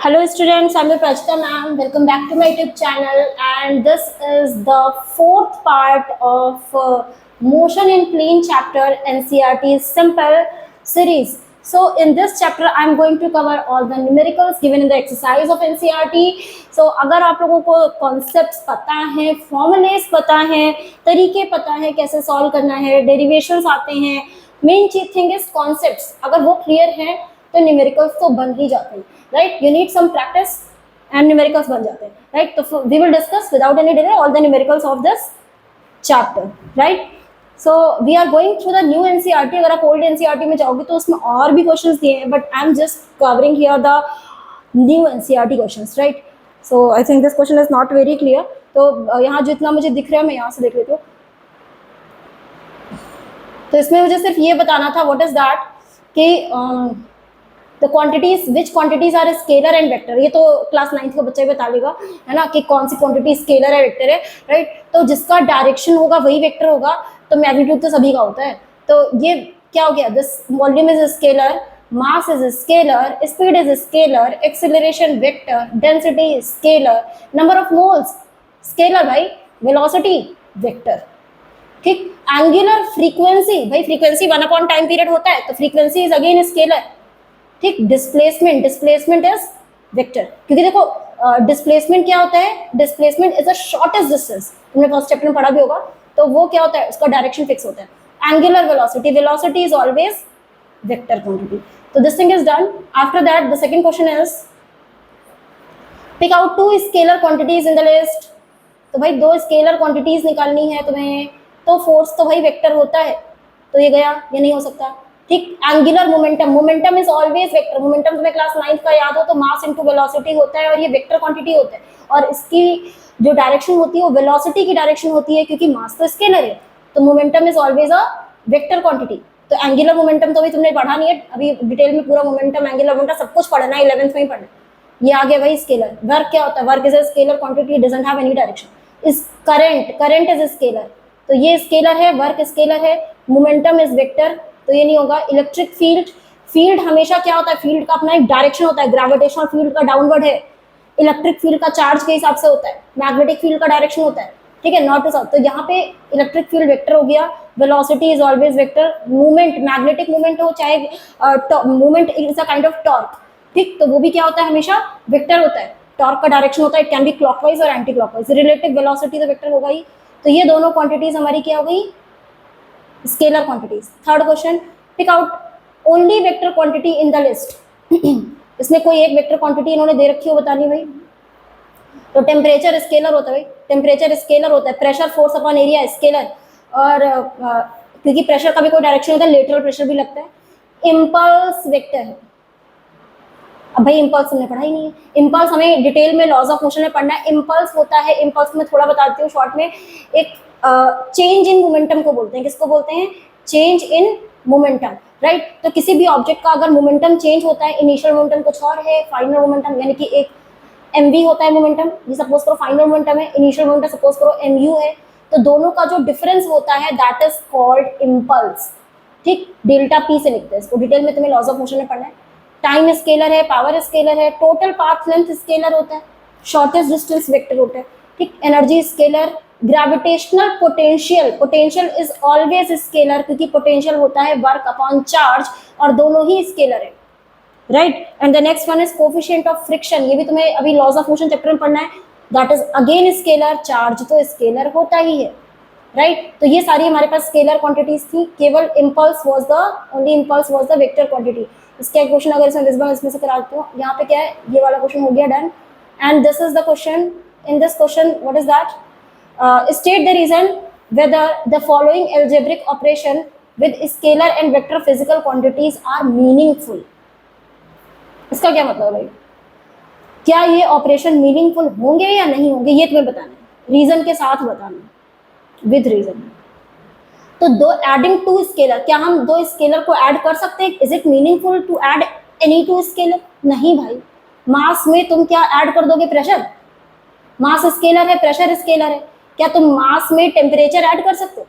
Hello students, I'm your Prachita ma'am. Welcome back to my YouTube channel, and this is the fourth part of Motion in Plane chapter NCERT's Simple series. So in this chapter I'm going to cover all the numericals given in the exercise of NCERT. So अगर आप लोगों को concepts पता है, formulas पता है, तरीके पता है कैसे solve करना है, derivations आते हैं, main चीज thing is concepts. अगर वो clear है तो न्यूमेरिकल्स तो बन ही जाते हैं, right. You need some practice and numericals बन जाते हैं, राइट. तो we will discuss without any delay all the numericals of this chapter, right. So we are going through the new NCERT. अगर आप ओल्ड एनसीईआरटी में जाओगे तो उसमें और भी क्वेश्चंस दिए हैं, but I am just covering here the new NCERT questions, right. So I think this question is not very clear. तो यहाँ जितना मुझे दिख रहा है मैं यहाँ से देख लेती हूँ. तो इसमें मुझे सिर्फ ये बताना था व्हाट इज दैट कि the quantities which quantities are scalar and vector. ये तो क्लास 9th का बच्चा ही बता लेगा, है ना, कि कौन सी क्वांटिटी स्केलर है वेक्टर है, राइट. तो जिसका डायरेक्शन होगा वही वेक्टर होगा. तो मैग्नीट्यूड तो सभी का होता है. तो ये क्या हो गया, this volume is scalar, mass is scalar, speed is scalar, acceleration vector, density scalar, number of moles scalar भाई, वेलोसिटी वेक्टर, ठीक. एंगुलर फ्रीक्वेंसी भाई, फ्रीक्वेंसी 1 टाइम पीरियड होता है तो फ्रीक्वेंसी इज अगेन स्केलर, ठीक. डिस्प्लेसमेंट इज वेक्टर, क्योंकि देखो displacement क्या होता है, displacement is a shortest distance. तुमने फर्स्ट चैप्टर में पढ़ा भी होगा. तो वो क्या होता है, उसका डायरेक्शन फिक्स होता है. Angular velocity is always vector quantity. तो this thing is done. After that the second question is pick out 2 scalar quantities in the list. तो भाई 2 स्केलर क्वांटिटीज निकालनी है तुम्हें. तो फोर्स तो भाई वेक्टर होता है, तो ये गया, ये नहीं हो सकता, ठीक. Angular momentum is always vector. Momentum तुम्हें क्लास 9th का याद हो तो मास इनटू वेलोसिटी होता है, और ये वेक्टर क्वांटिटी होता है. और इसकी जो डायरेक्शन होती है वो वेलोसिटी की डायरेक्शन होती है, क्योंकि मास तो स्केलर है. तो momentum is always a vector quantity. तो एंगुलर मोमेंटम तो अभी तुमने पढ़ा नहीं है, अभी डिटेल में पूरा मोमेंटम, एंगुलर मोमेंटम सब कुछ पढ़ना है, 11th में ही पढ़ना. ये आ गया भाई स्केलर. वर्क क्या होता है, work is a scalar quantity, doesn't have any direction. Is current is scalar, तो ये स्केलर है, वर्क स्केलर है. मोमेंटम इज वेक्टर, तो ये नहीं होगा. इलेक्ट्रिक फील्ड हमेशा क्या होता है, फील्ड का अपना एक डायरेक्शन होता है. ग्रेविटेशनल फील्ड का डाउनवर्ड है, इलेक्ट्रिक फील्ड का चार्ज के हिसाब से होता है. मैग्नेटिक फील्ड का डायरेक्शन होता है, ठीक है, नॉर्थ टू साउथ. तो यहाँ पे इलेक्ट्रिक फील्ड वेक्टर हो गया. Velocity is always vector. Movement, magnetic movement हो चाहे movement is a kind of torque, ठीक. तो वो भी क्या होता है, हमेशा वेक्टर होता है. टॉर्क का डायरेक्शन होता है, इट कैन बी क्लॉकवाइज और एंटी क्लॉकवाइज. रिलेटिव वेलोसिटी तो वेक्टर होगा ही. तो ये दोनों क्वांटिटीज हमारी क्या हो गई, scalar quantities. Third question, pick out only vector quantity in the list. इसमें कोई एक वेक्टर क्वांटिटी इन्होंने दे रखी हो बतानी भाई. तो टेम्परेचर स्केलर होता है भाई, टेम्परेचर स्केलर होता है. Pressure force upon area scalar, और क्योंकि प्रेशर का भी कोई डायरेक्शन होता है, लेटरल प्रेशर भी लगता है. इम्पल्स वेक्टर है. अब भाई इम्पल्स हमने पढ़ा ही नहीं है. इम्पल्स हमें डिटेल में लॉज ऑफ मोशन में पढ़ना है. इम्पल्स होता है, इम्पल्स में थोड़ा बताती हूँ शॉर्ट में. एक चेंज इन मोमेंटम को बोलते हैं. किसको बोलते हैं, चेंज इन मोमेंटम, राइट. तो किसी भी ऑब्जेक्ट का अगर मोमेंटम चेंज होता है, इनिशियल मोमेंटम कुछ और है, फाइनल मोमेंटम यानी कि एक mv होता है मोमेंटम, ये सपोज करो फाइनल मोमेंटम है, इनिशियल मोमेंटम सपोज करो mu है. तो दोनों का जो डिफरेंस होता है दैट इज कॉल्ड इम्पल्स, ठीक. डेल्टा p से लिखते हैं इसको. डिटेल में तुम्हें लॉज ऑफ मोशन में पढ़ना है. टाइम स्केलर है, पावर स्केलर है, टोटल पाथ लेंथ स्केलर होता है, शॉर्टेस्ट डिस्टेंस वेक्टर होता है, ठीक. Energy scalar. Gravitational potential is always scalar, क्योंकि पोटेंशियल होता है वर्क अपॉन चार्ज, और दोनों ही स्केलर है, right. And the next one is coefficient of friction. ये भी तुम्हें अभी लॉज ऑफ मोशन चैप्टर में पढ़ना है. That is again scalar. Charge तो स्केलर होता ही है, राइट. तो ये सारी हमारे पास स्केलर क्वांटिटीज थी. केवल impulse was the only impulse was the vector quantity. इसका क्वेश्चन अगर इसमें से करा देती हूँ. यहाँ पे क्या है, ये वाला क्वेश्चन हो गया done. And this is the question. In this question what is that, state the reason whether the following algebraic operation with scalar and vector physical quantities are meaningful. इसका क्या मतलब भाई, क्या ये ऑपरेशन मीनिंगफुल होंगे या नहीं होंगे, ये तुम्हें बताना है. रीजन के साथ बताना है, विद रीजन. तो दो एडिंग टू स्केलर, क्या हम 2 स्केलर को ऐड कर सकते हैं. Is it meaningful to add any 2 scalar, नहीं भाई. मास में तुम क्या ऐड कर दोगे, प्रेशर. मास स्केलर है, प्रेशर स्केलर है. क्या तुम मास में टेम्परेचर ऐड कर सकते हो.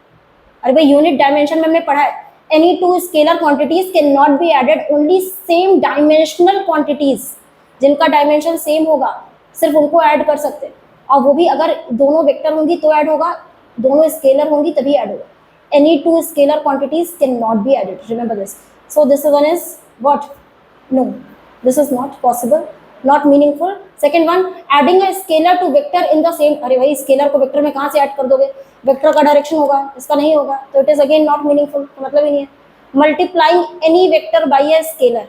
अरे भाई यूनिट डायमेंशन में हमने पढ़ा है, any 2 scalar quantities cannot be added, only same dimensional quantities जिनका डायमेंशन सेम होगा सिर्फ उनको ऐड कर सकते हैं, और वो भी अगर दोनों वेक्टर होंगी तो ऐड होगा, दोनों स्केलर होंगी तभी ऐड होगा. Any two scalar quantities cannot be added. Remember this. So this one is what? No, this is not possible, not meaningful. Second one, adding a scalar to vector in the same. अरे भाई scalar को vector में कहाँ से add कर दोगे? Vector का direction होगा, इसका नहीं होगा, तो it is again not meaningful, मतलब ही नहीं है. Multiplying any vector by a scalar,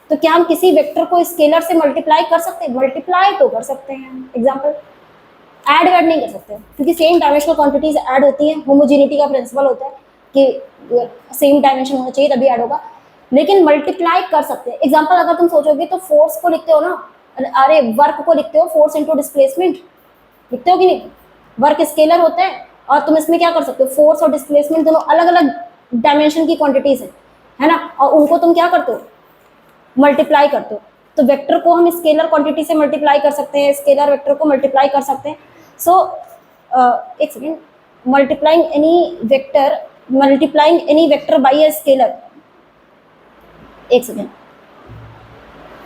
तो क्या हम किसी वेक्टर को स्केलर से मल्टीप्लाई कर सकते हैं? मल्टीप्लाई तो कर सकते हैं. एग्जाम्पल, ऐड वैड नहीं कर सकते क्योंकि सेम डायमेंशनल क्वांटिटीज ऐड होती हैं. होमोजेनिटी का प्रिंसिपल होता है कि सेम डायमेंशन होना चाहिए तभी ऐड होगा, लेकिन मल्टीप्लाई कर सकते हैं. एग्जांपल अगर तुम सोचोगे तो फोर्स को लिखते हो ना, अरे वर्क को लिखते हो फोर्स इनटू डिस्प्लेसमेंट, लिखते हो कि नहीं? वर्क स्केलर होता है और तुम इसमें क्या कर सकते हो, फोर्स और डिस्प्लेसमेंट दोनों अलग अलग डायमेंशन की क्वांटिटीज है ना, और उनको तुम क्या करते हो, मल्टीप्लाई करते हो. तो वेक्टर को हम स्केलर क्वांटिटी से मल्टीप्लाई कर सकते हैं, स्केलर वेक्टर को मल्टीप्लाई कर सकते हैं. सो एक second, multiplying any vector by a scalar. एक सेकेंड,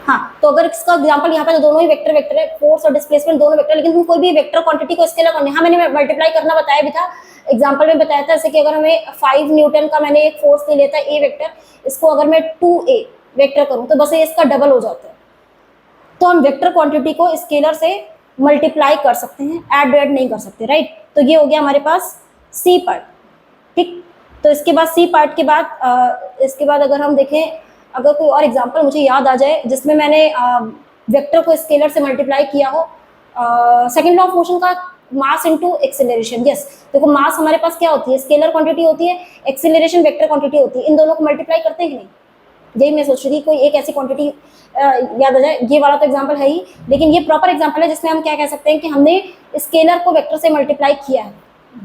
हाँ, तो अगर इसका एग्जांपल यहाँ पे तो दोनों ही वेक्टर है, फोर्स और डिस्प्लेसमेंट दोनों वेक्टर, लेकिन तुम कोई भी वेक्टर क्वांटिटी को स्केलर करना, हाँ मैंने मल्टीप्लाई करना बताया भी था, एग्जांपल में बताया था. जैसे कि अगर हमें 5 न्यूटन का मैंने एक फोर्स ले लेता है ए वेक्टर, इसको अगर मैं 2a वेक्टर करूँ तो बस ये इसका डबल हो जाता है. तो हम वेक्टर क्वांटिटी को स्केलर से मल्टीप्लाई कर सकते हैं, ऐड वैड नहीं कर सकते, राइट. तो ये हो गया हमारे पास सी पार्ट, ठीक. तो इसके बाद सी पार्ट के बाद इसके बाद अगर हम देखें, अगर कोई और एग्जांपल मुझे याद आ जाए जिसमें मैंने वेक्टर को स्केलर से मल्टीप्लाई किया हो, सेकंड लॉ ऑफ मोशन का मास इनटू एक्सेलरेशन. यस, देखो मास हमारे पास क्या होती है, स्केलर क्वांटिटी होती है, एक्सेलरेशन वेक्टर क्वांटिटी होती है. इन दोनों को मल्टीप्लाई करते हैं कि नहीं? यही मैं सोच रही थी कोई एक ऐसी क्वांटिटी याद आ जाए. ये वाला तो एग्जांपल है ही, लेकिन ये प्रॉपर एग्जांपल है जिसमें हम क्या कह सकते हैं कि हमने स्केलर को वेक्टर से मल्टीप्लाई किया है,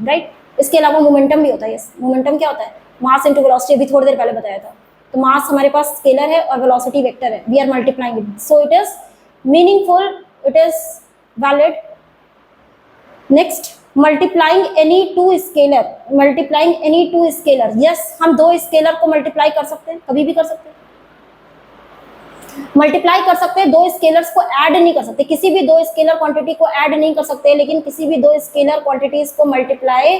राइट. इसके अलावा मोमेंटम भी होता है. यस, मोमेंटम क्या होता है, मास इनटू वेलोसिटी, अभी थोड़ी देर पहले बताया था. तो मास हमारे पास स्केलर है और वेलोसिटी वेक्टर है, we are multiplying it, so it is meaningful, it is valid. Next, multiplying any two scalar. Yes, हम दो स्केलर को मल्टीप्लाई कर सकते हैं, कभी भी कर सकते हैं, मल्टीप्लाई कर सकते हैं. दो स्केलर्स को ऐड नहीं कर सकते, किसी भी दो स्केलर क्वांटिटी को ऐड नहीं कर सकते, लेकिन किसी भी दो स्केलर क्वांटिटीज को मल्टीप्लाई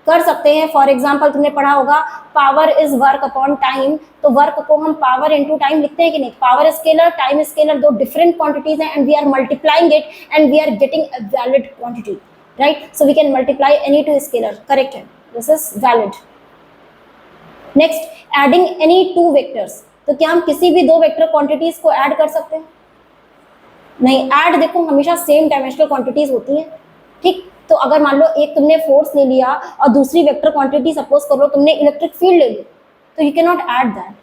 कर सकते हैं. फॉर एग्जांपल तुमने पढ़ा होगा power is work upon time, तो वर्क को हम पावर इनटू टाइम लिखते हैं कि नहीं? पावर स्केलर, टाइम स्केलर, दो डिफरेंट क्वांटिटीज हैं, and we are multiplying it and we are getting a valid quantity, right. So we can multiply any two scalar, correct है, this is valid. Next, adding any two vectors, तो क्या हम किसी भी दो vector quantities को add कर सकते हैं? नहीं. ऐड देखो हमेशा सेम डायमेंशनल क्वांटिटीज होती हैं, ठीक. तो अगर मान लो एक तुमने फोर्स ले लिया और दूसरी वेक्टर क्वांटिटी सपोज करो तुमने इलेक्ट्रिक फील्ड ले ली, तो you can not add that,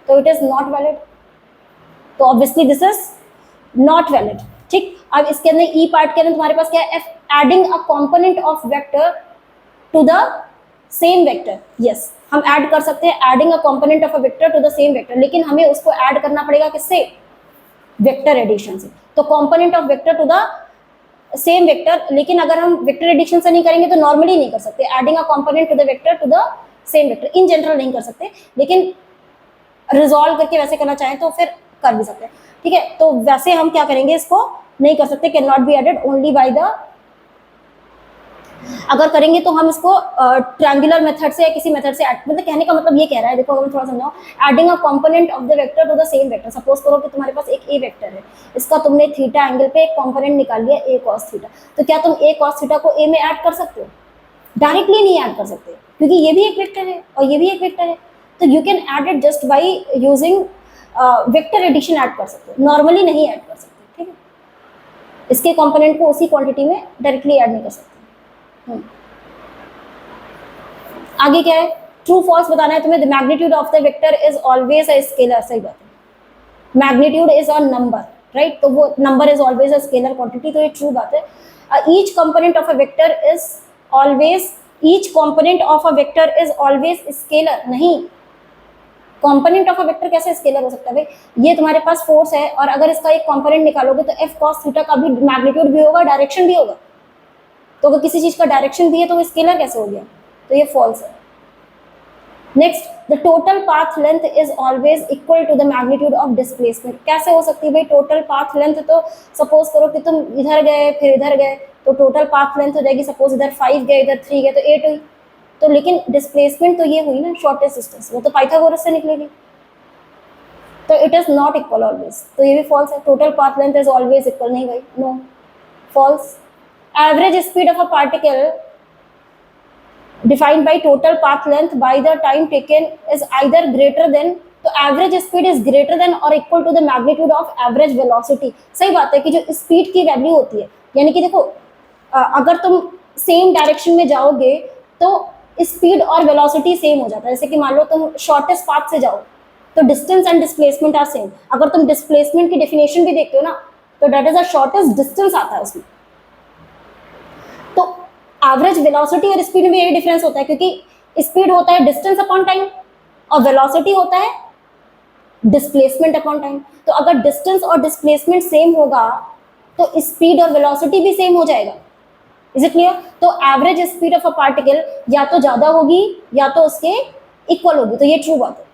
तो इट इज नॉट वैलिड. तो obviously this is not valid, ठीक. अब इसके अंदर ई पार्ट के अंदर तुम्हारे पास क्या है, adding a component of vector to the same vector. Yes, हम ऐड कर सकते हैं, adding a component of a vector to the same vector, लेकिन हमें उसको ऐड करना पड़ेगा किससे? वेक्टर एडिशन से. तो component of vector to the same vector, लेकिन अगर हम वेक्टर एडिशन से नहीं करेंगे तो नॉर्मली नहीं कर सकते. Adding a component to the vector to the same vector in general नहीं कर सकते, लेकिन रिजॉल्व करके वैसे करना चाहें तो फिर कर भी सकते हैं, ठीक है. तो वैसे हम क्या करेंगे, इसको नहीं कर सकते, cannot be added only by the, अगर करेंगे तो हम इसको ट्रायंगुलर मेथड से या किसी मेथड से, मतलब कहने का मतलब ये कह रहा है, देखो अगर थोड़ा समझाओ, adding a component of the vector to the same vector. Suppose करो कि तुम्हारे पास एक ए वेक्टर है, इसका तुमने थीटा एंगल पे एक कंपोनेंट निकाल लिया ए कॉस थीटा, तो क्या तुम ए कॉस थीटा को ए में ऐड कर सकते हो? डायरेक्टली नहीं ऐड कर सकते, क्योंकि ये भी एक वेक्टर है और ये भी एक वेक्टर है. तो you can add it just by using vector addition add कर सकते हो, नॉर्मली नहीं ऐड कर सकते, ठीक है. इसके कंपोनेंट को उसी क्वांटिटी में डायरेक्टली ऐड नहीं कर सकते. आगे क्या है, ट्रू फॉल्स बताना है तुम्हें. The magnitude of the vector is always a scalar. सही बात है, magnitude is a number, right. तो वो number is always a scalar quantity, तो ये ट्रू बात है. Each component of a vector is always, each component of a vector is always scalar. नहीं, कंपोनेंट ऑफ अ वेक्टर कैसे scalar हो सकता है भाई? ये तुम्हारे पास फोर्स है और अगर इसका एक कंपोनेंट निकालोगे तो एफ कॉस थीटा का भी मैग्नीट्यूड भी होगा, डायरेक्शन भी होगा. तो अगर किसी चीज का डायरेक्शन भी है तो वो स्केलर कैसे हो गया? तो ये फॉल्स है. Next, the total path length is always equal to the magnitude of displacement. कैसे हो सकती है भाई टोटल पाथ लेंथ? तो सपोज करो कि तुम इधर गए फिर इधर गए, तो टोटल पाथ लेंथ हो जाएगी, सपोज इधर 5 गए इधर 3 गए तो 8 हुई। तो लेकिन डिस्प्लेसमेंट तो ये हुई ना शॉर्टेस्ट डिस्टेंस, वो तो पाइथागोरस से निकलेगी। तो it is not equal always, तो ये भी फॉल्स है। Total path length is always equal, नहीं भाई, no, false. Average speed of a particle defined by total path length by the time taken is either greater than, तो average speed is greater than or equal to the magnitude of average velocity. सही बात है कि जो speed की value होती है, यानी कि देखो अगर तुम सेम डायरेक्शन में जाओगे तो स्पीड और वेलोसिटी सेम हो जाता है। जैसे कि मान लो तुम शॉर्टेस्ट पाथ से जाओ तो distance and displacement are same. अगर तुम डिस्प्लेसमेंट की डेफिनेशन भी देखते हो ना तो that is a shortest distance आता है उसमें। तो एवरेज वेलोसिटी और स्पीड में यही डिफरेंस होता है, क्योंकि स्पीड होता है डिस्टेंस अपॉन टाइम और वेलोसिटी होता है डिस्प्लेसमेंट अपॉन टाइम। तो अगर डिस्टेंस और डिस्प्लेसमेंट सेम होगा तो स्पीड और वेलोसिटी भी सेम हो जाएगा। Is it clear? तो average speed of a particle या तो ज्यादा होगी या तो उसके इक्वल होगी, तो ये ट्रू बात है।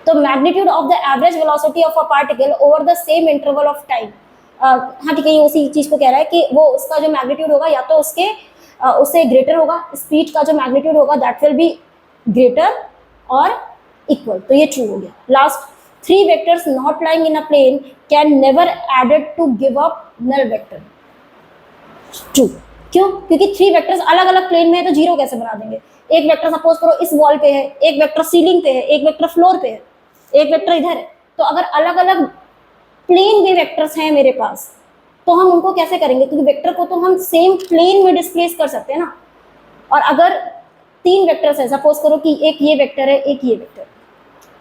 तो magnitude of the average velocity of a particle over the same interval of time, हाँ ठीक है, ये उसी चीज को कह रहा है कि वो उसका जो मैग्नीट्यूड होगा या तो उसके उससे ग्रेटर होगा, स्पीड का जो मैग्नीट्यूड होगा दैट विल बी ग्रेटर और इक्वल, तो ये ट्रू हो गया। Last, 3 vectors not lying in a plane can never added to give up null vector. True, क्यों? क्योंकि 3 वेक्टर्स अलग अलग प्लेन में है तो जीरो कैसे बना देंगे? एक वेक्टर सपोज करो इस वॉल पे है, एक वेक्टर सीलिंग पे है, एक वेक्टर फ्लोर पे है, एक वेक्टर इधर है। तो अगर अलग अलग प्लेन में वेक्टर्स हैं मेरे पास तो हम उनको कैसे करेंगे? क्योंकि वेक्टर को तो हम सेम प्लेन में डिस्प्लेस कर सकते हैं ना। और अगर 3 वेक्टर्स है, सपोज करो कि एक ये वेक्टर है एक ये वेक्टर,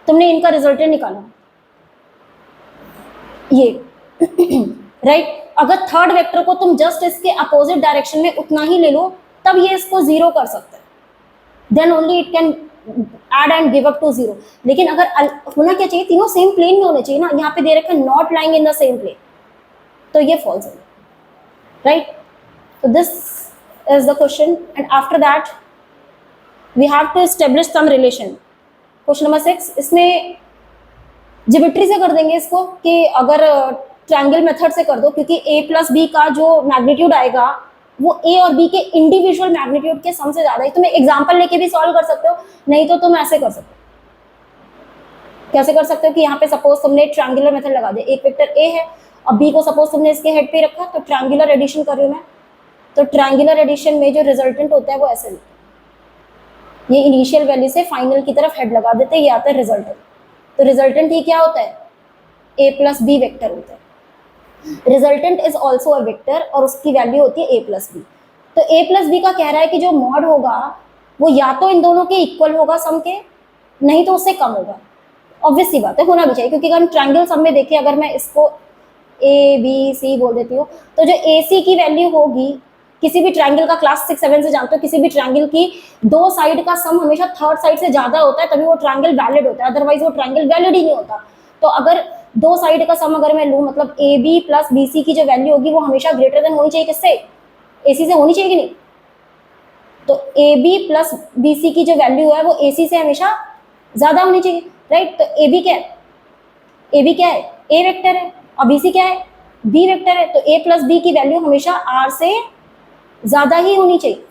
तुमने इनका रिजल्टेंट निकाला ये राइट। अगर थर्ड वेक्टर को तुम जस्ट इसके अपोजिट डायरेक्शन में उतना ही ले लो तब ये इसको जीरो कर सकता है, then only it can add and give up to zero. लेकिन अगर होना क्या चाहिए, तीनों सेम प्लेन में होने चाहिए ना। यहाँ पे दे रखा है not lying in the same plane, तो ये फॉल्स है, right. So this is the question, and after that we have to establish some relation. Question number 6, इसमें ज्योमेट्री से कर देंगे इसको कि अगर ट्रायंगल मेथड से कर दो, क्योंकि a प्लस बी का जो मैग्नीट्यूड आएगा वो a और b के इंडिविजुअल मैग्नीट्यूड के सम से ज्यादा है। तुम एग्जांपल लेके भी सॉल्व कर सकते हो, नहीं तो तुम ऐसे कर सकते हो। कैसे कर सकते हो कि यहाँ पे सपोज तुमने ट्रायंगुलर मेथड लगा दे, एक वेक्टर a है और b को सपोज तुमने इसके हेड पे रखा, तो ट्रायंगुलर एडिशन कर रही हूँ मैं। तो ट्रायंगुलर एडिशन में जो रिजल्टेंट होता है वो ऐसे होता है, ये इनिशियल वैल्यू से फाइनल की तरफ हेड लगा देते हैं, ये आता है रिजल्टेंट। तो रिजल्टेंट ही क्या होता है? a प्लस बी वेक्टर होता है। Resultant is also a vector और उसकी वैल्यू होती है a प्लस बी। तो a प्लस बी का कह रहा है कि जो मॉड होगा वो या तो इन दोनों के इक्वल होगा सम के, नहीं तो उससे कम होगा। ऑब्वियस सी बात है, होना भी चाहिए, क्योंकि अगर हम ट्रायंगल सम में देखें, अगर मैं इसको ए बी सी बोल देती हूँ तो जो ए सी की वैल्यू होगी किसी भी ट्रायंगल का, क्लास 6-7 से जानते हो, किसी भी ट्रायंगल की दो साइड का सम हमेशा थर्ड साइड से ज्यादा होता है, तभी वो ट्रायंगल वैलिड होता है, अदरवाइज वो ट्रायंगल वैलिड ही नहीं होता। तो अगर दो साइड का सम अगर मैं लूँ, मतलब A B plus B C की जो वैल्यू होगी वो हमेशा ग्रेटर देन होनी चाहिए किससे? ए सी से होनी चाहिए कि नहीं? तो A B plus B C की जो वैल्यू है वो ए सी से हमेशा ज्यादा होनी चाहिए, राइट। तो ए बी क्या है? ए बी क्या है? ए वेक्टर है, और बी सी क्या है? बी वेक्टर है। तो ए प्लस बी की वैल्यू हमेशा आर से ज्यादा ही होनी चाहिए।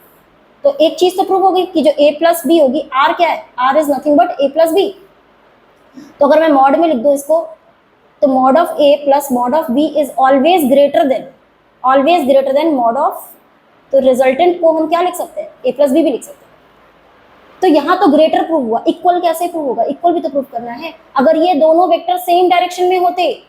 तो एक चीज तो प्रूव होगी कि जो a प्लस बी होगी, r क्या है? r is nothing but a plus B. तो अगर मैं मॉड में लिख दूं इसको, तो mod of a plus mod of b is always greater than mod of, तो रिजल्टेंट को हम क्या लिख सकते हैं? a प्लस बी भी लिख सकते हैं। तो यहाँ तो ग्रेटर प्रूव हुआ, इक्वल कैसे प्रूव होगा? इक्वल भी तो प्रूव करना है। अगर ये दोनों वेक्टर सेम डायरेक्शन में होते,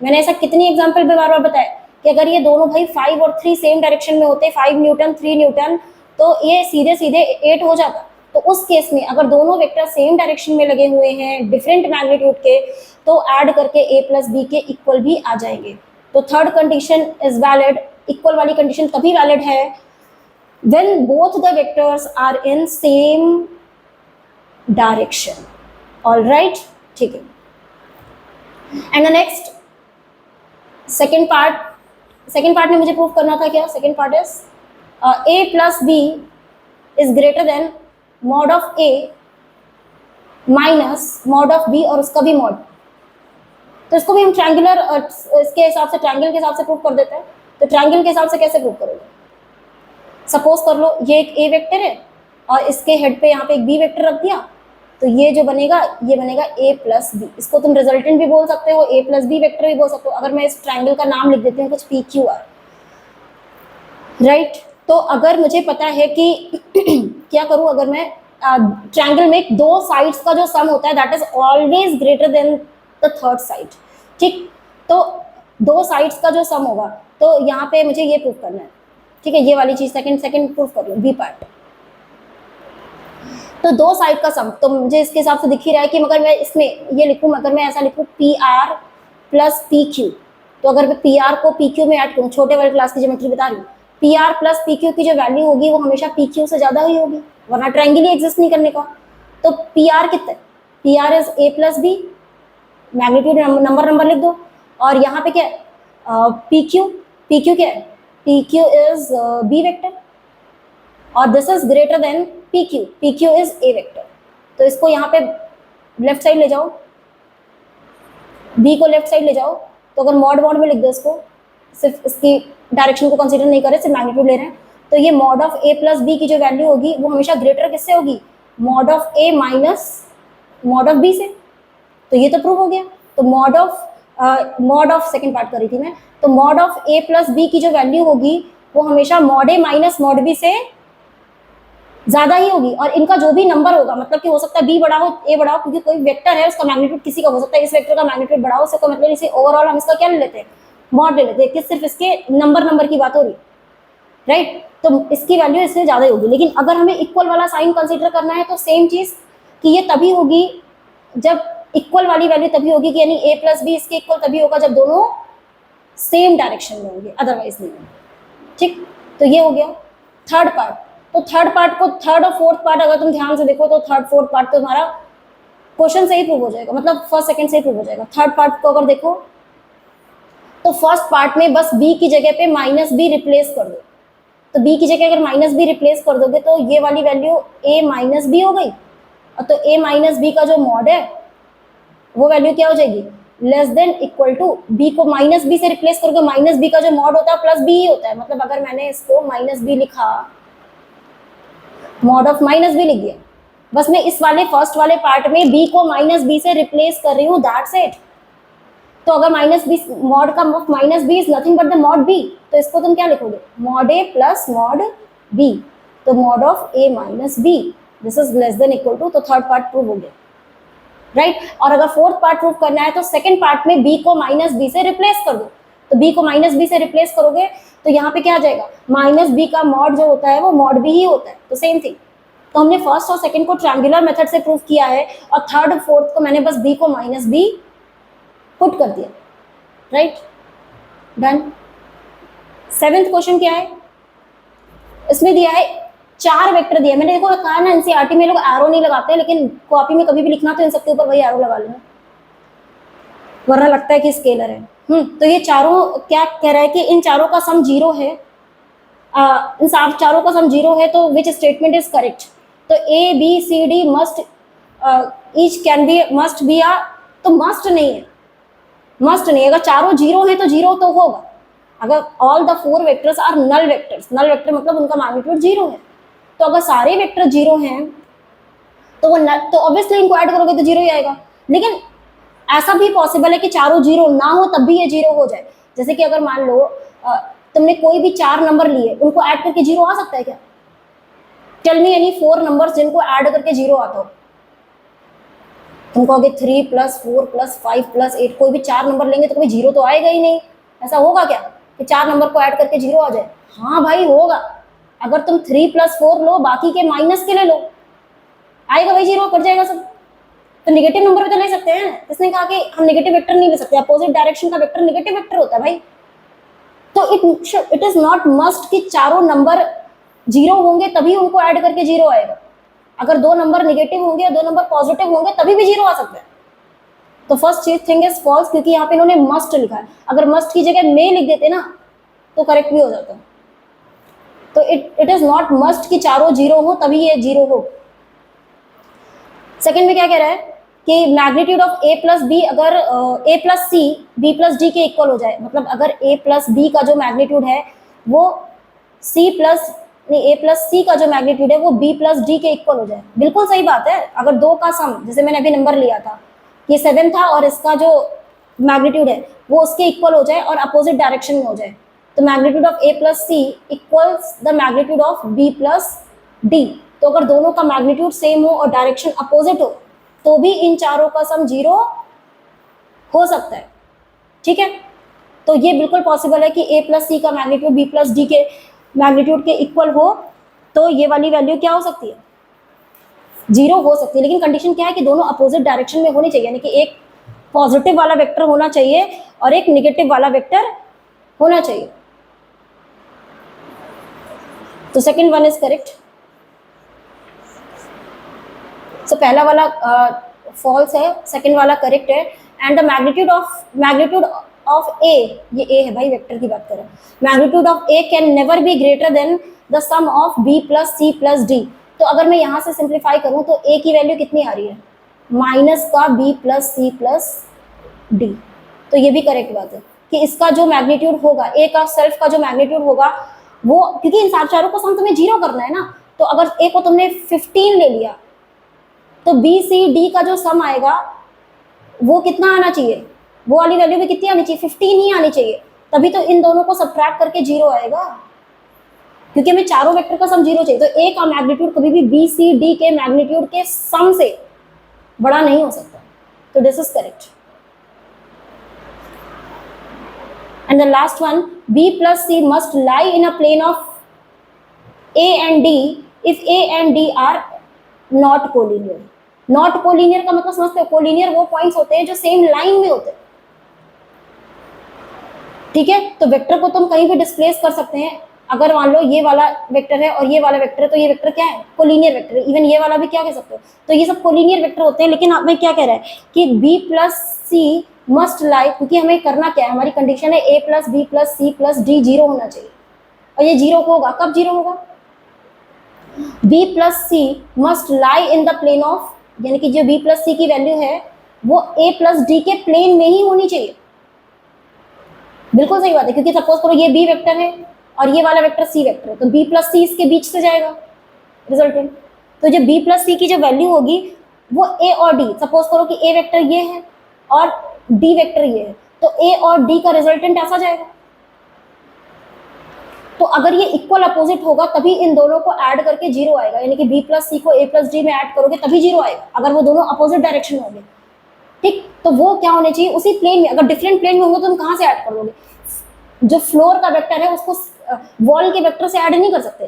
मैंने ऐसा कितनी एग्जाम्पल पे बार बार बताया कि अगर ये दोनों भाई 5 और 3 सेम डायरेक्शन में होते, 5 न्यूटन 3 न्यूटन, तो ये सीधे सीधे 8 हो जाता। तो उस केस में अगर दोनों वेक्टर सेम डायरेक्शन में लगे हुए हैं डिफरेंट मैग्नीट्यूड के, तो ऐड करके a प्लस बी के इक्वल भी आ जाएंगे। तो third condition is valid. Equal वाली कंडीशन तभी वैलिड है when both the vectors are in same direction. All right, ठीक है। And the next second part में मुझे प्रूव करना था क्या? Second part is a plus B is greater than mod of a minus mod of B और उसका भी मॉड, तो इसको भी हम ट्रायंगुलर इसके हिसाब से, ट्रायंगल के हिसाब से प्रूव कर देते हैं। तो ट्रायंगल के हिसाब से कैसे प्रूव करोगे? सपोज कर लो ये एक ए वेक्टर है और इसके हेड पे यहाँ पे एक बी वेक्टर रख दिया, तो ये जो बनेगा ये बनेगा ए प्लस बी। इसको तुम रिजल्टेंट भी बोल सकते हो, ए प्लस बी वेक्टर भी बोल सकते हो। अगर मैं इस ट्रायंगल का नाम लिख देती हूँ कुछ पी क्यू आर, राइट। तो अगर मुझे पता है कि क्या करूँ, अगर मैं ट्रायंगल में दो साइड्स का जो सम होता है that is always greater than the third side, ठीक। तो दो साइड्स का जो सम होगा, तो यहाँ पे मुझे ये प्रूव करना है, ठीक है। ये वाली चीज सेकंड प्रूव कर लो, बी पार्ट। तो दो साइड का सम, तो मुझे इसके हिसाब से दिख ही रहा है कि मगर मैं इसमें ये लिखूँ, अगर मैं ऐसा लिखूँ P R plus P Q, तो अगर मैं पी आर को पी क्यू में ऐड करूँ, छोटे वाले क्लास की ज्योमेट्री बता रही हूँ, P R plus P Q की जो वैल्यू होगी वो हमेशा पी क्यू से ज़्यादा ही होगी, वरना ट्रायंगल ही एग्जिस्ट नहीं करने का। तो पी आर कितना है? P R is A plus B, magnitude number लिख दो। और यहाँ पे क्या है? पी क्यू क्या है? P Q is B vector और this is greater than P Q is a vector. तो इसको यहाँ पे लेफ्ट साइड ले जाओ, बी को लेफ्ट साइड ले जाओ। तो अगर मॉड में लिख दो इसको, सिर्फ इसकी डायरेक्शन को कंसीडर नहीं करें, सिर्फ मैग्नीट्यूड ले रहे हैं, तो ये mod of A plus B की जो वैल्यू होगी वो हमेशा ग्रेटर किससे होगी? Mod of A minus mod of B से। तो ये तो प्रूव हो गया। तो मॉड ऑफ सेकंड पार्ट कर रही थी मैं, तो mod of A plus B की जो वैल्यू होगी वो हमेशा mod A minus mod B से ज्यादा ही होगी। और इनका जो भी नंबर होगा, मतलब कि हो सकता है बी बड़ा हो ए बड़ा हो, क्योंकि कोई वेक्टर है उसका मैग्नीट्यूड किसी का हो सकता है इस वेक्टर का मैग्नीट्यूड बड़ा हो, उससे कोई मतलब इसे ओवरऑल हम इसका क्या ले लेते हैं? मॉड ले लेते हैं, कि सिर्फ इसके नंबर की बात हो रही, राइट। तो इसकी वैल्यू इससे ज्यादा ही होगी। लेकिन अगर हमें इक्वल वाला साइन कंसीडर करना है तो सेम चीज कि ये तभी होगी जब इक्वल वाली वैल्यू तभी होगी कि यानी ए प्लस बी इसके इक्वल तभी होगा जब दोनों सेम डायरेक्शन में होंगे, अदरवाइज नहीं होंगे, ठीक। तो ये हो गया थर्ड पार्ट। तो थर्ड पार्ट को, थर्ड और फोर्थ पार्ट अगर तुम ध्यान से देखो तो थर्ड फोर्थ पार्ट तो तुम्हारा क्वेश्चन से ही प्रूव हो जाएगा, मतलब फर्स्ट सेकंड से ही प्रूव हो जाएगा। थर्ड पार्ट को अगर देखो तो फर्स्ट पार्ट में बस बी की जगह पे माइनस बी रिप्लेस कर दो। तो बी की जगह अगर माइनस बी रिप्लेस कर दोगे तो ये वाली वैल्यू ए माइनस बी हो गई, और तो ए माइनस बी का जो मॉड है वो वैल्यू क्या हो जाएगी? Less than equal to B को माइनस बी से रिप्लेस करोगे, माइनस बी का जो मॉड होता है प्लस बी ही होता है। मतलब अगर मैंने इसको माइनस बी लिखा, मॉड ऑफ माइनस बी लिख दिया, बस मैं इस वाले फर्स्ट वाले पार्ट में बी को माइनस बी से रिप्लेस कर रही हूँ, दैट्स इट। तो अगर माइनस बी, मॉड का minus B is nothing but the mod B, तो इसको तुम क्या लिखोगे? Mod A plus mod B. तो mod of A minus B this is less than equal to, तो थर्ड पार्ट प्रूव हो गया, राइट। और अगर फोर्थ पार्ट प्रूव करना है तो सेकंड पार्ट में बी को माइनस बी से रिप्लेस कर दो। तो बी को माइनस बी से रिप्लेस करोगे तो यहाँ पे क्या आ जाएगा? माइनस बी का मॉड जो होता है वो मॉड बी ही होता है, तो सेम थिंग। तो हमने फर्स्ट और सेकंड को ट्रायंगुलर मेथड से प्रूव किया है, और थर्ड और फोर्थ को मैंने बस बी को माइनस बी पुट कर दिया, राइट, डन। सेवेंथ क्वेश्चन क्या है? इसमें दिया है 4 वेक्टर दिया। मैंने देखो कहा ना एनसीईआरटी में लोग एरो नहीं लगाते, लेकिन कॉपी में कभी भी लिखना तो इन सबके ऊपर वही एरो लगा लेना, वरना लगता है कि स्केलर है। तो ये चारों क्या कह रहा है कि इन चारों का सम 0 है, इन चारों का सम 0 है, तो विच स्टेटमेंट इज करेक्ट? तो A B C D must each can be, must be a, तो मस्ट नहीं है, मस्ट नहीं। अगर चारों 0 है तो 0 तो होगा। अगर all the 4 vectors are null vectors, null vector मतलब उनका मैग्नीट्यूड 0 है, तो अगर सारे वेक्टर 0 हैं तो वो तो ऑब्वियसली इनको ऐड करोगे तो 0 ही आएगा। लेकिन ऐसा भी पॉसिबल है कि चारों 0 ना हो तब भी ये 0 हो जाए। जैसे कि अगर मान लो तुमने कोई भी 4 नंबर लिए, उनको ऐड करके 0 आ सकता है क्या? टेल मी एनी 4 नंबर्स जिनको ऐड करके 0 आता हो। तुम कहोगे 3 + 4 + 5 + 8, कोई भी 4 नंबर लेंगे तो कोई 0 तो आएगा ही नहीं। ऐसा होगा क्या कि 4 नंबर को ऐड करके 0 आ जाए? हाँ भाई होगा। अगर तुम 3 + 4 लो, बाकी के माइनस के ले लो, आएगा भाई 0, कट जाएगा सब। तो नेगेटिव नंबर भी तो ले सकते हैं। किसने कहा कि हम नेगेटिव वेक्टर नहीं ले सकते? अपोजिट डायरेक्शन का वेक्टर नेगेटिव वेक्टर होता है भाई। तो इट इज नॉट मस्ट कि चारों नंबर 0 होंगे तभी उनको ऐड करके 0 आएगा। अगर 2 नंबर नेगेटिव होंगे और 2 नंबर पॉजिटिव होंगे तभी भी 0 आ सकता है। तो फर्स्ट थिंग इज फॉल्स, क्योंकि यहाँ पे इन्होंने मस्ट लिखा है। अगर मस्ट की जगह मे लिख देते ना तो करेक्ट भी हो जाता है। तो इट इज नॉट मस्ट कि चारों 0 हो तभी ये 0 हो। सेकंड में क्या कह रहा है कि magnitude of A plus B अगर A plus C B plus D के इक्वल हो जाए, मतलब अगर ए प्लस बी का जो मैग्नीट्यूड है वो सी प्लस नहीं ए प्लस सी का जो मैग्नीट्यूड है वो बी प्लस डी के इक्वल हो जाए। बिल्कुल सही बात है, अगर दो का सम, जैसे मैंने अभी नंबर लिया था, ये 7 था और इसका जो मैग्नीट्यूड है वो उसके इक्वल हो जाए और अपोजिट डायरेक्शन में हो जाए, तो magnitude of A plus C equals the magnitude of B plus D. तो अगर दोनों का मैग्नीट्यूड सेम हो और डायरेक्शन अपोजिट हो तो भी इन चारों का सम 0 हो सकता है। ठीक है, तो ये बिल्कुल पॉसिबल है कि ए प्लस सी का मैग्नीट्यूड बी प्लस डी के मैग्नीट्यूड के इक्वल हो, तो ये वाली वैल्यू क्या हो सकती है, 0 हो सकती है। लेकिन कंडीशन क्या है कि दोनों अपोजिट डायरेक्शन में होनी चाहिए, यानी कि एक पॉजिटिव वाला वेक्टर होना चाहिए और एक निगेटिव वाला वेक्टर होना चाहिए। तो second one is correct. So पहला वाला फॉल्स है, सेकंड वाला करेक्ट है। And the magnitude of A, ये ए है भाई, वेक्टर की बात करें, magnitude of A can never be greater than the sum of B plus C plus D. तो अगर मैं यहाँ से सिंप्लीफाई करूँ तो ए की वैल्यू कितनी आ रही है, माइनस का B plus C plus D. तो ये भी करेक्ट बात है कि इसका जो मैग्नीट्यूड होगा, ए का सेल्फ का जो मैग्नीट्यूड होगा वो, क्योंकि इन चारों को सम तुम्हें 0 करना है ना, तो अगर ए को तुमने 15 ले लिया तो बी सी डी का जो सम आएगा वो कितना आना चाहिए, वो वाली वैल्यू भी कितनी आनी चाहिए, 15 ही आनी चाहिए। तभी तो इन दोनों को सब्ट्रैक्ट करके 0 आएगा, क्योंकि हमें चारों वेक्टर का सम 0 चाहिए। तो ए का मैग्नीट्यूड कभी भी बी सी डी के मैग्नीट्यूड के सम से बड़ा नहीं हो सकता। तो this is correct. And the last one, B plus C must lie in a plane of A and D if A and D are not collinear. Not collinear का मतलब समझते हो, कोलिनियर वो पॉइंट्स होते हैं जो सेम लाइन में होते हैं। ठीक है, तो वेक्टर को तुम कहीं भी डिस्प्लेस कर सकते हैं। अगर मान लो ये वाला वेक्टर है और ये वाला वेक्टर है, तो ये वेक्टर क्या है, कोलिनियर वेक्टर है। इवन ये वाला भी क्या कह सकते हो, तो ये सब कोलिनियर वेक्टर होते हैं। लेकिन हमें क्या कह रहा है कि B plus C must lie, क्योंकि हमें करना क्या है, हमारी कंडीशन है A plus B plus C plus D 0 होना चाहिए, और ये 0 होगा। कब 0 होगा, B plus C must lie in the plane of, यानी कि जो बी प्लस सी की वैल्यू है वो ए प्लस डी के प्लेन में ही होनी चाहिए। बिल्कुल सही बात है, क्योंकि सपोज करो ये बी वेक्टर है और ये वाला वेक्टर सी वेक्टर है, तो बी प्लस सी इसके बीच से जाएगा रिजल्टेंट। तो जो बी प्लस सी की जो वैल्यू होगी वो ए और डी, सपोज करो कि ए वेक्टर ये है और डी वेक्टर ये है, तो ए और डी का रिजल्टेंट ऐसा जाएगा। तो अगर ये इक्वल अपोजिट होगा तभी इन दोनों को ऐड करके 0 आएगा, यानी कि बी प्लस सी को ए प्लस डी में ऐड करोगे तभी 0 आएगा, अगर वो दोनों अपोजिट डायरेक्शन में होंगे। ठीक, तो वो क्या होने चाहिए, उसी प्लेन में। अगर डिफरेंट प्लेन में होंगे तो तुम कहाँ से ऐड कर लोगे, जो फ्लोर का वेक्टर है उसको वॉल के वेक्टर से ऐड नहीं कर सकते।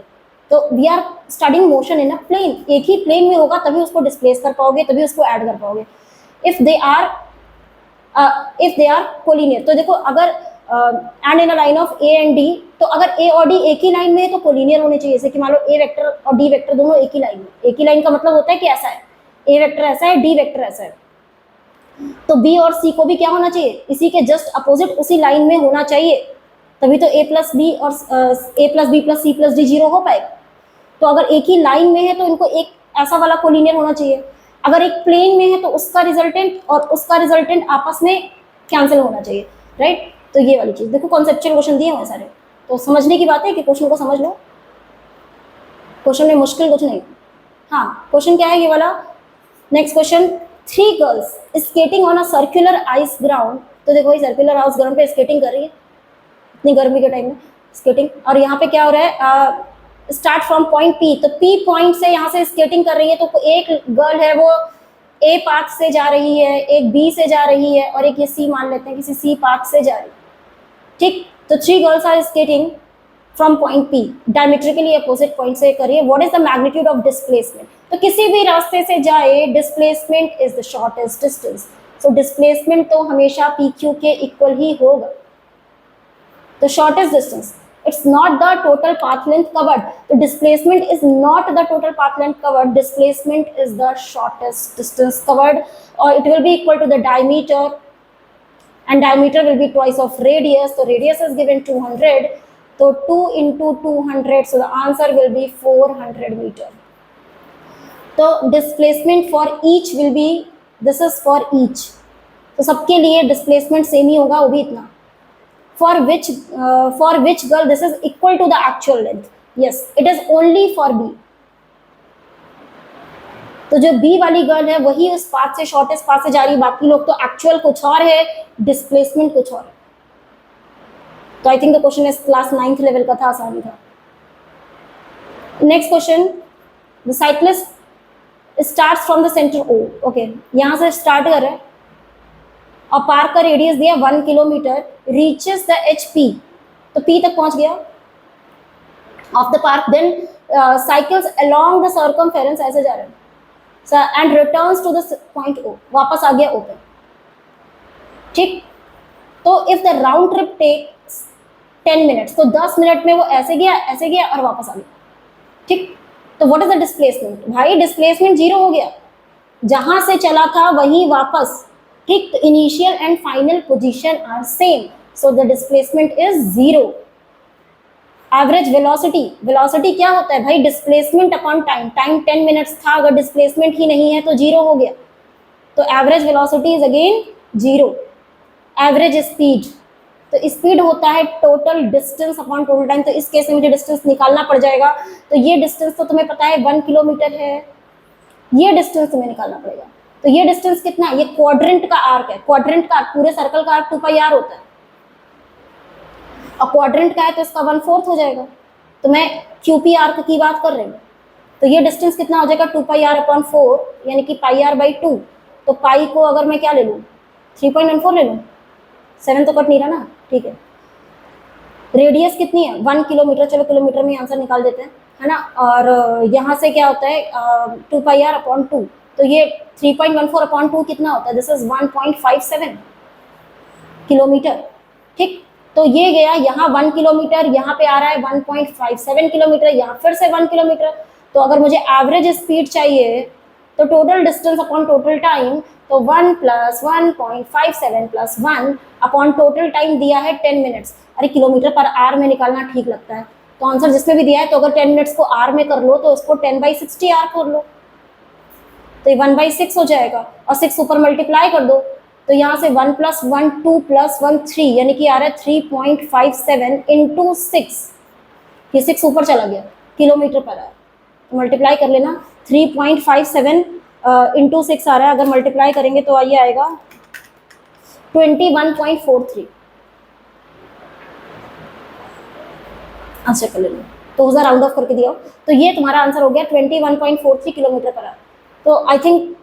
तो we are studying motion in a plane, एक ही प्लेन में होगा तभी उसको डिस्प्लेस कर पाओगे, तभी उसको ऐड कर पाओगे। इफ दे आर कोलिनियर, तो देखो अगर and in a line of A and D, तो अगर ए और डी एक ही लाइन में है तो कोलिनियर होने चाहिए। जैसे कि मान लो ए वेक्टर और डी वेक्टर दोनों एक ही लाइन में, एक ही लाइन का मतलब होता है कि ऐसा है, ए वेक्टर ऐसा है, डी वेक्टर ऐसा है, तो बी और सी को भी क्या होना चाहिए, इसी के जस्ट अपोजिट उसी लाइन में होना चाहिए, तभी तो ए प्लस बी और A plus B plus C plus D 0 हो पाएगा। तो अगर एक ही लाइन में है तो इनको एक ऐसा वाला कोलिनियर होना चाहिए। अगर एक प्लेन में है तो उसका रिजल्टेंट और उसका रिजल्टेंट आपस में कैंसिल होना चाहिए, राइट। तो ये वाली चीज देखो, कॉन्सेप्चुअल क्वेश्चन दिए हुए सारे, तो समझने की बात है कि क्वेश्चन को समझ लो, क्वेश्चन में मुश्किल कुछ नहीं। हाँ, क्वेश्चन क्या है ये वाला, next question, 3 girls skating on a circular ice ground. तो देखो ये सर्कुलर आइस ग्राउंड पे स्केटिंग कर रही है इतनी गर्मी के टाइम में स्केटिंग, और यहाँ पे क्या हो रहा है, स्टार्ट फ्रॉम पॉइंट पी, तो पी पॉइंट से यहाँ से स्केटिंग कर रही है। तो एक गर्ल है वो ए पाथ से जा रही है, एक बी से जा रही है, और एक ये सी मान लेते हैं किसी सी पाथ से जा रही है। ठीक, तो 3 girls are skating from point P, diametrically opposite point से करिए। What is the magnitude of displacement, तो किसी भी रास्ते से जाए displacement is the shortest distance. So displacement तो हमेशा पी क्यू के इक्वल ही होगा। The shortest distance, it's not the total path length covered, the displacement is not the total path length covered, displacement is the shortest distance covered, or it will be equal to the diameter, and diameter will be twice of radius, so radius is given 200, so 2 into 200, so the answer will be 400 meter. तो displacement for each will be, this is for each, तो सबके लिए displacement same ही होगा, वो भी इतना। For which girl this is equal to the actual length, yes it is only for B. तो जो बी वाली गर्ल है वही उस पाथ से शॉर्टेस्ट पाथ से जा रही है, बाकी लोग तो एक्चुअल कुछ और है, डिस्प्लेसमेंट कुछ और है। तो I think the question is class 9th level का था, आसानी था। Next question, the cyclist starts from the centre O, okay यहां से स्टार्ट कर रहे हैं और पार्क का रेडियस दिया 1 kilometre, reaches the edge P, तो पी तक पहुंच गया of the park, then cycles along the circumference, ऐसे जा रहे हैं and returns to the point O, वापस आ गया ओ पे, ठीक। तो if the round trip takes 10 minutes, तो 10 मिनट में वो ऐसे गया और वापस आ गया, ठीक। तो व्हाट इज द डिस्प्लेसमेंट, भाई डिस्प्लेसमेंट 0 हो गया, जहां से चला था वहीं वापस, ठीक। तो initial and final position are same, so the displacement is 0। Average velocity, velocity क्या होता है भाई, displacement upon time, time 10 minutes था, अगर डिस्प्लेसमेंट ही नहीं है तो 0 हो गया, तो average velocity is again 0। Average speed, तो स्पीड होता है total distance upon total time, तो इस केस में मुझे डिस्टेंस निकालना पड़ जाएगा, तो ये डिस्टेंस तो तुम्हें पता है 1 किलोमीटर है, ये डिस्टेंस तुम्हें निकालना पड़ेगा। तो ये डिस्टेंस कितना है, ये क्वाड्रेंट का आर्क है, क्वाड्रेंट का पूरे सर्कल का आर्क 2 पाई आर होता है, और क्वाड्रेंट का है तो इसका 1/4 हो जाएगा, तो मैं क्यूपी आर्क की बात कर रही हूँ। तो ये डिस्टेंस कितना हो जाएगा 2 पाई आर अपॉन 4, यानी कि पाई आर बाई 2, तो पाई को अगर मैं क्या ले लूँ 3.14 ले लूँ, 7 तो कट नहीं रहा ना, ठीक है। रेडियस कितनी है 1 किलोमीटर, चलो किलोमीटर में आंसर निकाल देते हैं, है ना। और यहाँ से क्या होता है 2 पाई आर अपॉन 2, तो ये 3.14 अपॉन 2 कितना होता है, दिस इज 1.57 किलोमीटर, ठीक। तो ये गया यहाँ 1 किलोमीटर, यहाँ पे आ रहा है 1.57 किलोमीटर, यहाँ फिर से 1 किलोमीटर। तो अगर मुझे एवरेज स्पीड चाहिए तो total distance upon total time, तो 1 plus 1.57 plus 1 upon total time दिया है 10 मिनट्स। अरे किलोमीटर पर आर में निकालना ठीक लगता है, तो आंसर जिसमें भी दिया है, तो अगर 10 मिनट्स को आर में कर लो तो उसको 10/60 आर कर लो, तो ये 1/6 हो जाएगा, और 6 ऊपर मल्टीप्लाई कर दो, तो यहाँ से 1 प्लस 1 2 प्लस 1 3, यानी कि आ रहा है 3.57 इंटू 6, ये 6 ऊपर चला गया किलोमीटर पर आर, तो मल्टीप्लाई कर लेना, 3.57 इंटू 6 आ रहा है, अगर मल्टीप्लाई करेंगे तो आइए आएगा 21.43, अच्छा कर लेना, तो उधर राउंड ऑफ करके दिया, तो ये तुम्हारा आंसर हो गया 21.43 किलोमीटर पर आवर। तो आई थिंक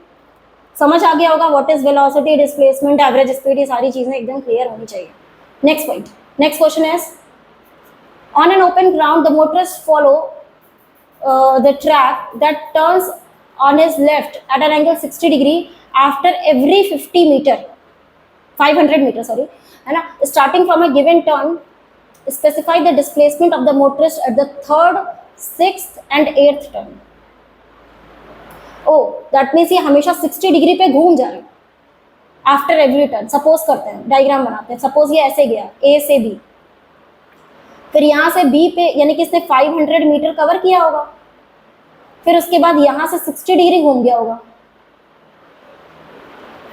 समझ आ गया होगा what is velocity, displacement, average speed, ये सारी चीजें एकदम क्लियर होनी चाहिए। Next point, next question is on an open ground the motorist follow the track that turns on his left at an angle 60 degree after every 500 metre sorry, है ना, starting from a given turn, specify the displacement of the motorist at the 3rd, 6th and 8th turn। oh that means ये हमेशा 60 degree पे घूम जा रहे हैं after every turn. Suppose करते हैं, डायग्राम बनाते हैं, सपोज ये ऐसे गया ए से बी, फिर यहाँ से बी पे, यानी कि इसने 500 मीटर कवर किया होगा, फिर उसके बाद यहाँ से 60 डिग्री घूम गया होगा,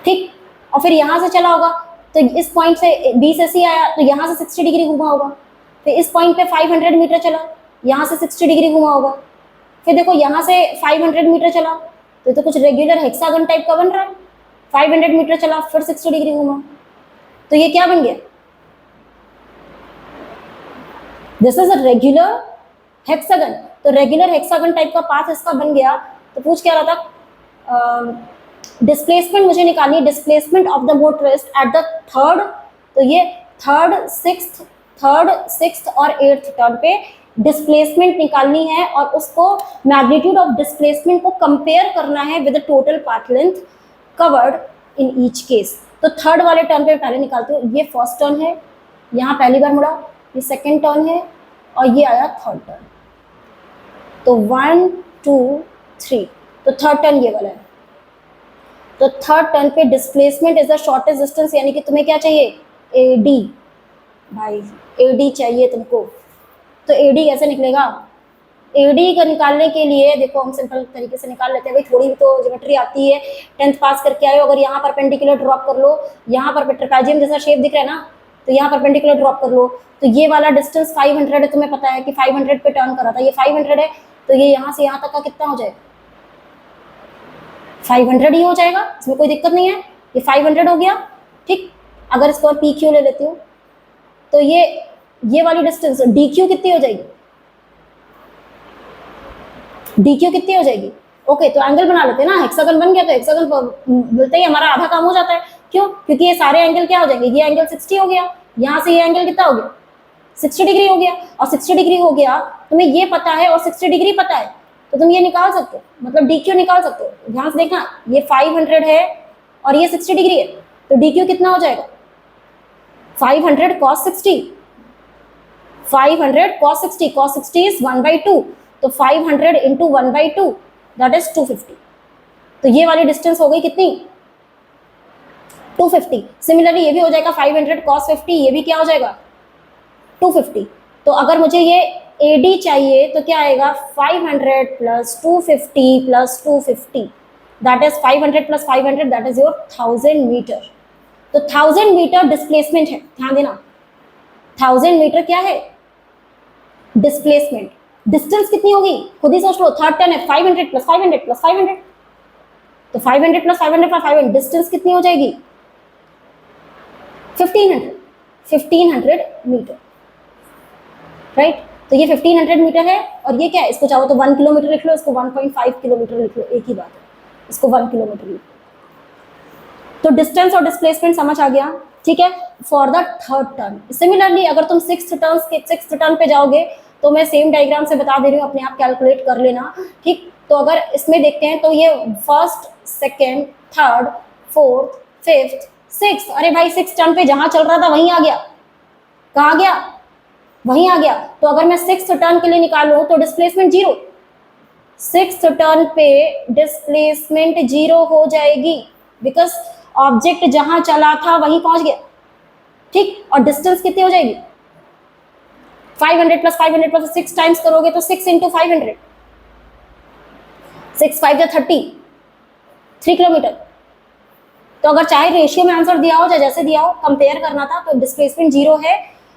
ठीक, और फिर यहाँ से चला होगा, तो इस पॉइंट से बी से सी आया, तो यहाँ से 60 डिग्री घुमा होगा, फिर इस पॉइंट पे 500 मीटर चला, यहाँ से 60 डिग्री घुमा होगा, फिर देखो यहाँ से 500 मीटर चला, तो कुछ रेगुलर हेक्सागन टाइप का बन रहा है, 500 मीटर चला फिर 60 डिग्री घुमा, तो ये क्या बन गया, this is a regular hexagon. तो रेगुलर हेक्सागन टाइप का पाथ इसका बन गया। तो पूछ क्या रहा था, डिस्प्लेसमेंट मुझे निकालनी है, displacement of the motorist at the 3rd, तो ये 3rd, 6th और 8th टर्न पे डिस्प्लेसमेंट निकालनी है, और उसको मैग्नीट्यूड ऑफ डिस्प्लेसमेंट को कंपेयर करना है with the total path length covered in each case. तो 3rd वाले टर्न पे पहले निकालते हो, ये फर्स्ट टर्न है, यहाँ पहली बार मुड़ा, ये सेकेंड टर्न है, और ये आया 3rd टर्न, तो 1 2 3, तो 3rd टर्न ये वाला है। तो 3rd टर्न पे displacement is the shortest distance, यानी कि तुम्हें क्या चाहिए एडी, भाई एडी चाहिए तुमको, तो एडी कैसे निकलेगा, एडी का निकालने के लिए देखो हम सिंपल तरीके से निकाल लेते हैं भाई, थोड़ी भी तो ज्योमेट्री आती है, 10th पास करके आए हो। अगर यहाँ परपेंडिकुलर ड्रॉप कर लो, यहाँ पर ट्रेपेजियम जैसा शेप दिख रहा है ना, तो यहाँ परपेंडिकुलर ड्रॉप कर लो, तो ये वाला डिस्टेंस 500 है, तुम्हें पता है कि 500 पे टर्न करा था, ये 500 है, तो ये यहाँ से यहाँ तक का कितना हो जाएगा, 500 ही हो जाएगा, इसमें कोई दिक्कत नहीं है, ये 500 हो गया। ठीक, अगर इसको पी क्यू ले लेती हूँ तो ये वाली डिस्टेंस डी क्यू कितनी हो जाएगी, डी क्यू कितनी हो जाएगी। ओके, तो एंगल बना लेते हैं ना, हेक्सागन बन गया, तो हेक्सागन बोलते ही हमारा आधा काम हो जाता है। क्यों? क्योंकि ये सारे एंगल क्या हो जाएंगे, ये एंगल 60 हो गया, यहाँ से ये एंगल कितना हो गया, 60 डिग्री हो गया, और 60 डिग्री हो गया, तुम्हें ये पता है और 60 डिग्री पता है, तो तुम ये निकाल सकते हो, मतलब डी क्यू निकाल सकते हो। ध्यान से देखना, ये 500 है और ये 60 डिग्री है, तो डी क्यू कितना हो जाएगा, 500 cos 60, 500 cos 60, cos 60 is 1/2, तो 500 into 1/2 that is 250। तो ये वाली डिस्टेंस हो गई कितनी, 250। सिमिलरली ये भी हो जाएगा 500 cos 50, ये भी क्या हो जाएगा 250। तो अगर मुझे ये AD चाहिए तो क्या आएगा, 500 plus 250 plus 250 that is 500 plus 500 that is your 1000 metre. तो 1000 मीटर डिस्प्लेसमेंट है, ध्यान देना, 1000 मीटर क्या है, डिस्प्लेसमेंट। डिस्टेंस कितनी होगी, खुद ही सोच लो, थर्ड टर्न है, 500 plus 500 plus 500, तो 500 plus 500 plus 500 डिस्टेंस कितनी हो जाएगी, 1500 मीटर, राइट। तो ये 1500 मीटर है, और ये क्या है, इसको चाहो तो 1 किलोमीटर लिख लो, इसको 1.5 किलोमीटर लिख लो, एक ही बात है, इसको 1 किलोमीटर लिख लो। तो डिस्टेंस और डिस्प्लेसमेंट समझ आ गया, ठीक है। For the third turn similarly अगर तुम सिक्स्थ टर्न पे जाओगे तो मैं सेम डायग्राम से बता दे रही हूँ, अपने आप कैलकुलेट कर लेना, ठीक। तो अगर इसमें देखते हैं तो ये first, second, third, fourth, fifth, sixth, अरे भाई सिक्स टर्न पे जहां चल रहा था वहीं आ गया, कहाँ गया, वहीं आ गया। तो अगर मैं सिक्स्थ टर्न के लिए निकालूं तो डिस्प्लेसमेंट 0, सिक्स्थ टर्न पे डिस्प्लेसमेंट 0 हो जाएगी, बिकॉज ऑब्जेक्ट जहां चला था वहीं पहुंच गया, ठीक। और डिस्टेंस कितनी हो जाएगी, 500 प्लस 500 प्लस 6 टाइम्स करोगे तो 6 इंटू 500, 6 5 या 30, 3 किलोमीटर। तो अगर चाहे रेशियो में आंसर दिया हो, चाहे जैसे दिया हो, कंपेयर करना था, तो डिस्प्लेसमेंट 0 है,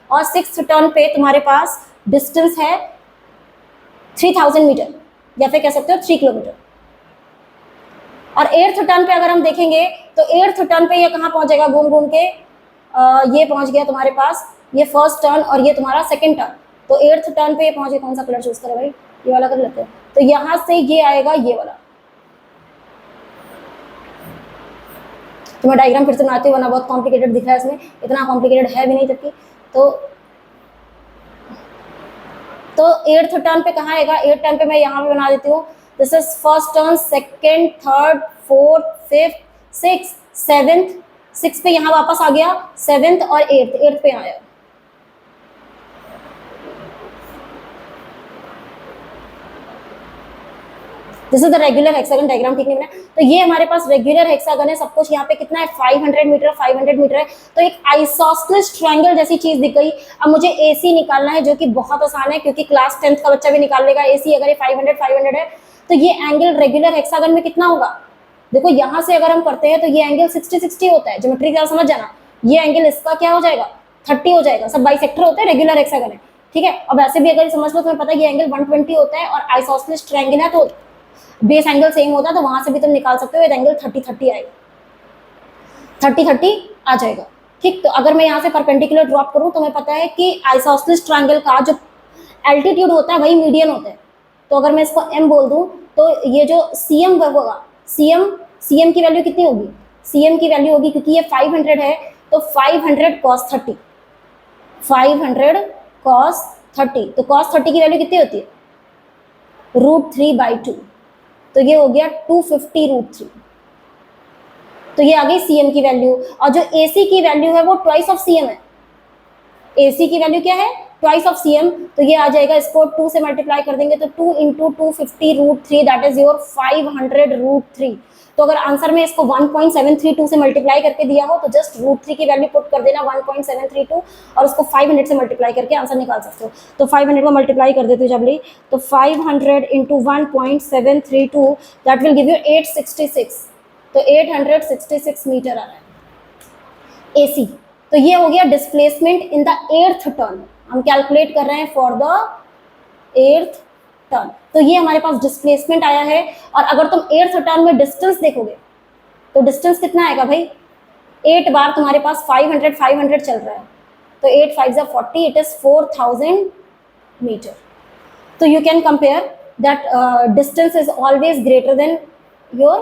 और सिक्स्थ टर्न पे तुम्हारे पास डिस्टेंस है 3000 मीटर, या फिर कह सकते हो 3 किलोमीटर। और एट्थ टर्न पे अगर हम देखेंगे तो एट्थ टर्न पे ये कहाँ पहुंचेगा, घूम घूम के ये पहुंच गया तुम्हारे पास, ये फर्स्ट टर्न और ये तुम्हारा सेकंड टर्न। तो एट्थ टर्न पे ये पहुंच गया, कौन सा कलर चूज करें भाई, ये वाला कर लेते हैं। तो यहाँ से ये आएगा, ये वाला, तो मैं डायग्राम फिर से बनाती हूँ, वरना बहुत कॉम्प्लिकेटेड दिख रहा है, इसमें इतना कॉम्प्लिकेटेड है भी नहीं तक की। तो एट्थ टर्न पे कहाँ आएगा, एट्थ टर्न पे मैं यहाँ पे बना देती हूँ, this is first turn, second, third, fourth, fifth, six, seventh, six पे यहाँ वापस आ गया, सेवेंथ और एट्थ पे आया। This is the regular hexagon diagram, ठीक नहीं बना। तो ये हमारे पास रेगुलर हेक्सागन है, सब कुछ यहाँ पे कितना है, 500 मीटर, 500 मीटर है। तो एक आइसोसेलेस ट्रायंगल जैसी चीज दिख गई। अब मुझे AC निकालना है, जो कि बहुत आसान है, क्योंकि क्लास 10th का बच्चा भी निकाल लेगा। AC अगर ये 500 है तो ये एंगल रेगुलर हेक्सागन में कितना होगा, देखो यहाँ से अगर हम करते हैं तो ये एंगल 60-60 होता है, ज्योमेट्री का समझ जाना। ये एंगल इसका क्या हो जाएगा, 30 हो जाएगा, सब बाइसेक्टर होते हैं, रेगुलर हेक्सागन है, ठीक है। और वैसे भी अगर समझ लो, तुम्हें पता है ये एंगल 120 होता है, और आइसोसेलेस ट्रायंगल है तो बेस एंगल सेम होता है, तो वहां से भी तुम निकाल सकते हो, एंगल 30-30 आएगा, 30-30 आ जाएगा, ठीक। तो अगर मैं यहाँ से परपेंडिकुलर ड्रॉप करूँ तो मैं पता है कि आइसोसेलेस ट्रायंगल का जो एल्टीट्यूड होता है वही मीडियन होता है। तो अगर मैं इसको m बोल दूं तो ये जो cm होगा, cm की वैल्यू कितनी होगी, cm की वैल्यू होगी, क्योंकि ये 500 है तो 500 cos 30, 500 cos 30, तो cos 30 की वैल्यू कितनी होती है, √3/2, तो ये हो गया 250 √3। तो ये आ गई cm की वैल्यू। और जो AC की वैल्यू है वो ट्वाइस ऑफ cm है। AC की वैल्यू क्या है, ट्वाइस ऑफ cm, तो ये आ जाएगा, इसको 2 से मल्टीप्लाई कर देंगे तो 2 इंटू 250√3, दैट इज योर 500√3। तो अगर आंसर में इसको 1.732 से मल्टीप्लाई करके दिया हो तो जस्ट √3 की वैल्यू पुट कर देना 1.732 और उसको 500 से मल्टीप्लाई करके आंसर निकाल सकते हो। तो 500 को मल्टीप्लाई कर देते हो जबली, तो 500 into 1.732 that will give you 866, तो 866 मीटर आ रहा है AC। तो ये हो गया displacement in the eighth turn, हम कैलकुलेट कर रहे हैं फॉर द एर्थ टर्न। तो ये हमारे पास डिस्प्लेसमेंट आया है। और अगर तुम एर्थ टर्न में डिस्टेंस देखोगे तो डिस्टेंस कितना आएगा भाई, 8 बार तुम्हारे पास 500 500 चल रहा है, तो 8 5 जा 40, इट इज 4000 मीटर। तो you can compare that distance is always greater than your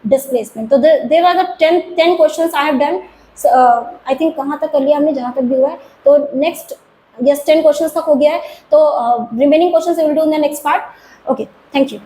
displacement. तो there are the 10 questions I have done. So, I think कहाँ तक कर लिया हमने, जहाँ तक भी हुआ है। तो next yes 10 questions तक हो गया है। तो remaining questions we will do in the next part. Okay, thank you.